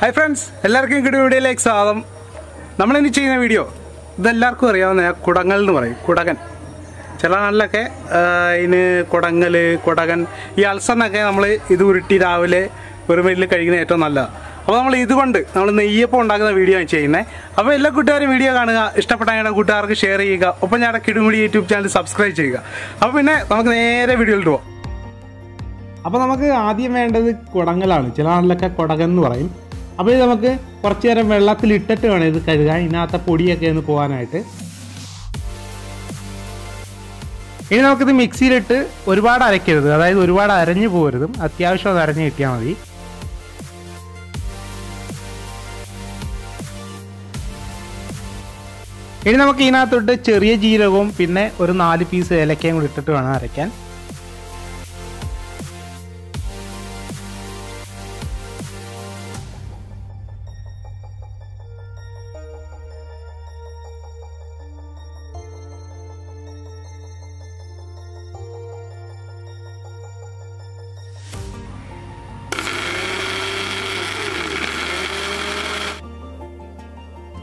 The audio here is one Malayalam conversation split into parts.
Hi friends, എല്ലാവർക്കും ഈ വീഡിയോയിലേക്ക് സ്വാഗതം. നമ്മൾ ഇനി ചെയ്യുന്ന വീഡിയോ ഇതെല്ലാവർക്കും അറിയാവുന്ന കുടങ്ങൾ എന്ന് പറയും. കുടകൻ ചില നാട്ടിലൊക്കെ ഇതിന് കുടകൻ ഈ അൾസറിനൊക്കെ നമ്മൾ ഇത് ഉരുട്ടി രാവിലെ ഒരു മെല്ലിൽ കഴിക്കുന്നത് ഏറ്റവും നല്ലതാണ്. അപ്പോൾ നമ്മൾ ഇതുകൊണ്ട് നമ്മൾ നെയ്യപ്പം ഉണ്ടാക്കുന്ന വീഡിയോ ആണ് ചെയ്യുന്നത്. അപ്പോൾ എല്ലാ കൂട്ടുകാരും വീഡിയോ കാണുക, ഇഷ്ടപ്പെട്ട ഞങ്ങളുടെ കൂട്ടുകാർക്ക് ഷെയർ ചെയ്യുക, ഒപ്പം ഞങ്ങളുടെ കിടുമുടി യൂട്യൂബ് ചാനൽ സബ്സ്ക്രൈബ് ചെയ്യുക. അപ്പോൾ പിന്നെ നമുക്ക് നേരെ വീഡിയോയിൽ പോകാം. അപ്പോൾ നമുക്ക് ആദ്യം വേണ്ടത് കുടങ്ങളാണ്. ചില നാട്ടിലൊക്കെ കുടകൻ എന്ന് പറയും. അപ്പോൾ ഇത് നമുക്ക് കുറച്ച് നേരം വെള്ളത്തിലിട്ടിട്ട് വേണം ഇത് കഴുകാൻ, ഇതിനകത്തെ പൊടിയൊക്കെ ഒന്ന് പോകാനായിട്ട്. ഇനി നമുക്കിത് മിക്സിയിലിട്ട് ഒരുപാട് അരയ്ക്കരുത്, അതായത് ഒരുപാട് അരഞ്ഞു പോകരുതും, അത്യാവശ്യം അത് അരഞ്ഞ് കിട്ടിയാൽ മതി. ഇനി നമുക്ക് ഇതിനകത്തോട്ട് ചെറിയ ജീരകവും പിന്നെ ഒരു 4 പീസ് ഏലക്കയും കൂടി ഇട്ടിട്ട് വേണം അരയ്ക്കാൻ.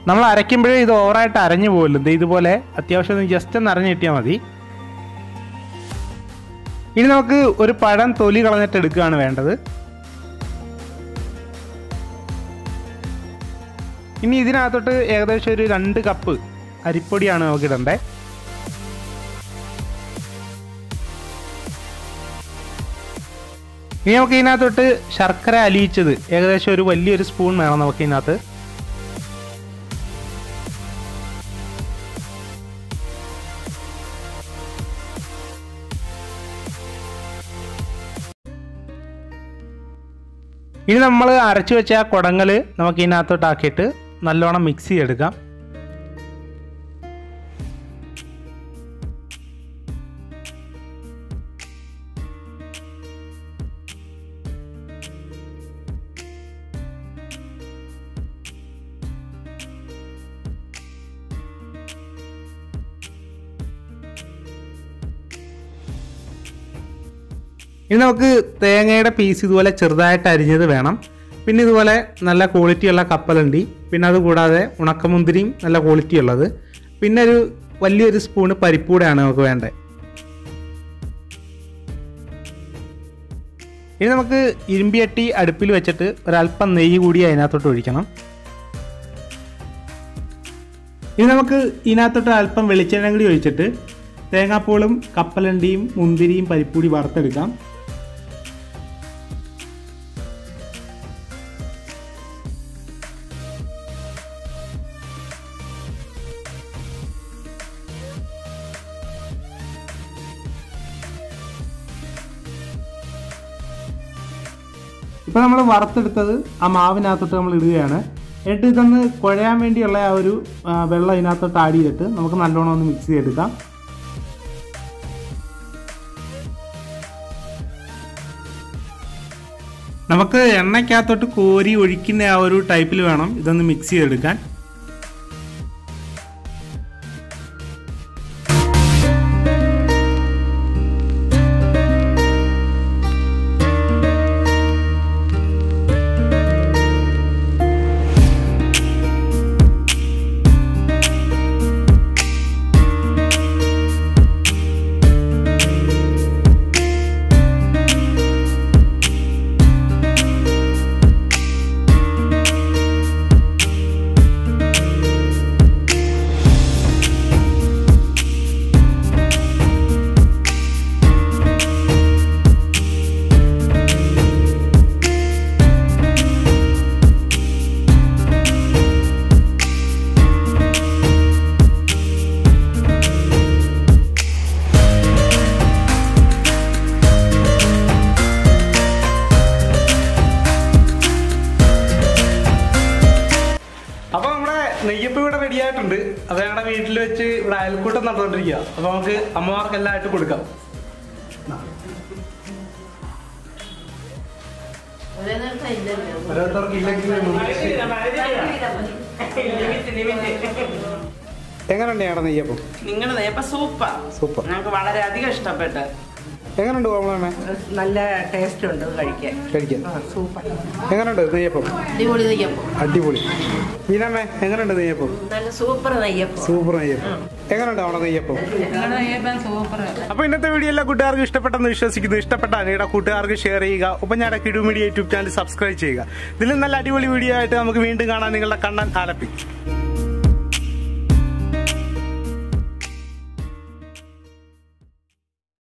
നമ്മൾ അരയ്ക്കുമ്പോഴേ ഇത് ഓവറായിട്ട് അരഞ്ഞു പോകില്ല, ഇതുപോലെ അത്യാവശ്യം ജസ്റ്റ് ഒന്ന് അരഞ്ഞു കിട്ടിയാൽ മതി. ഇനി നമുക്ക് ഒരു പഴം തൊലി കളഞ്ഞിട്ട് എടുക്കുകയാണ് വേണ്ടത്. ഇനി ഇതിനകത്തോട്ട് ഏകദേശം ഒരു 2 കപ്പ് അരിപ്പൊടിയാണ് നമുക്ക് ഇടേണ്ടത്. ഇനി നമുക്ക് ഇതിനകത്തോട്ട് ശർക്കര അലിയിച്ചത് ഏകദേശം ഒരു വലിയൊരു സ്പൂൺ വേണം നമുക്ക് ഇതിനകത്ത്. ഇനി നമ്മൾ അരച്ചു വെച്ച ആ കുടങ്ങൾ നമുക്ക് ഇതിനകത്തോട്ടാക്കിയിട്ട് നല്ലോണം മിക്സ് ചെയ്തെടുക്കാം. ഇനി നമുക്ക് തേങ്ങയുടെ പീസ് ഇതുപോലെ ചെറുതായിട്ട് അരിഞ്ഞത് വേണം. പിന്നെ ഇതുപോലെ നല്ല ക്വാളിറ്റിയുള്ള കപ്പലണ്ടി, പിന്നെ അതുകൂടാതെ ഉണക്കമുന്തിരിയും നല്ല ക്വാളിറ്റി ഉള്ളത്, പിന്നെ ഒരു വലിയൊരു സ്പൂണ് പരിപ്പൂടെയാണ് നമുക്ക് വേണ്ടത്. ഇനി നമുക്ക് ഇരുമ്പിയട്ടി അടുപ്പിൽ വെച്ചിട്ട് ഒരല്പം നെയ്യ് കൂടി അതിനകത്തോട്ട് ഒഴിക്കണം. ഇനി നമുക്ക് ഇതിനകത്തോട്ട് അല്പം വെളിച്ചെണ്ണ കൂടി ഒഴിച്ചിട്ട് തേങ്ങാപ്പൂളും കപ്പലണ്ടിയും മുന്തിരിയും പരിപ്പൂടി വറുത്തെടുക്കാം. ഇപ്പോൾ നമ്മൾ വറുത്തെടുത്തത് ആ മാവിനകത്തോട്ട് നമ്മൾ ഇടുകയാണ്. എന്നിട്ട് ഇതൊന്ന് കുഴയാൻ വേണ്ടിയുള്ള ആ ഒരു വെള്ളം ഇതിനകത്തോട്ട് ആഡ് ചെയ്തിട്ട് നമുക്ക് നല്ലോണം ഒന്ന് മിക്സ് ചെയ്തെടുക്കാം. നമുക്ക് എണ്ണയ്ക്കകത്തോട്ട് കോരി ഒഴിക്കുന്ന ആ ഒരു ടൈപ്പിൽ വേണം ഇതൊന്ന് മിക്സ് ചെയ്തെടുക്കാൻ. നെയ്യപ്പം ഇവിടെ റെഡി ആയിട്ടുണ്ട്. അത് ഞങ്ങളുടെ വീട്ടിൽ വെച്ച് ഇവിടെ അയൽക്കൂട്ടം നടന്നുകൊണ്ടിരിക്കുക. അപ്പൊ നമുക്ക് അമ്മമാർക്കെല്ലാം ആയിട്ട് കൊടുക്കാം. ഓരോരുത്തർക്ക് ഇല്ലെങ്കിൽ എങ്ങനെയുണ്ട് ഞങ്ങളുടെ നെയ്യപ്പം? നിങ്ങളുടെ നെയ്യപ്പം സൂപ്പർ. ഞങ്ങൾക്ക് വളരെയധികം ഇഷ്ടപ്പെട്ടു. എങ്ങനെയുണ്ട് കോമളമ്മേ? നല്ല ടേസ്റ്റ് ഉണ്ട് കഴിക്കാൻ. സൂപ്പർ. എങ്ങനെയുണ്ട് നെയ്യപ്പം? അടിപൊളി നെയ്യപ്പം. അടിപൊളി. മീനമ്മേ എങ്ങനെയുണ്ട് നെയ്യപ്പം? നല്ല സൂപ്പർ നെയ്യപ്പം. സൂപ്പർ നെയ്യപ്പം. എങ്ങനെയുണ്ട് അവിടെ നെയ്യപ്പം? സൂപ്പർ. അപ്പൊ ഇന്നത്തെ വീഡിയോ എല്ലാ കൂട്ടുകാർക്കും ഇഷ്ടപ്പെട്ടെന്ന് വിശ്വസിക്കുന്നു. ഇഷ്ടപ്പെട്ടാൽ നിങ്ങളുടെ കൂട്ടുകാർക്ക് ഷെയർ ചെയ്യുക. ഒപ്പം ഞങ്ങളുടെ കിടു മീഡിയ യൂട്യൂബ് ചാനൽ സബ്സ്ക്രൈബ് ചെയ്യുക. ഇതിലും നല്ല അടിപൊളി വീഡിയോ ആയിട്ട് നമുക്ക് വീണ്ടും കാണാൻ നിങ്ങളുടെ കണ്ണൻ ആലപ്പി.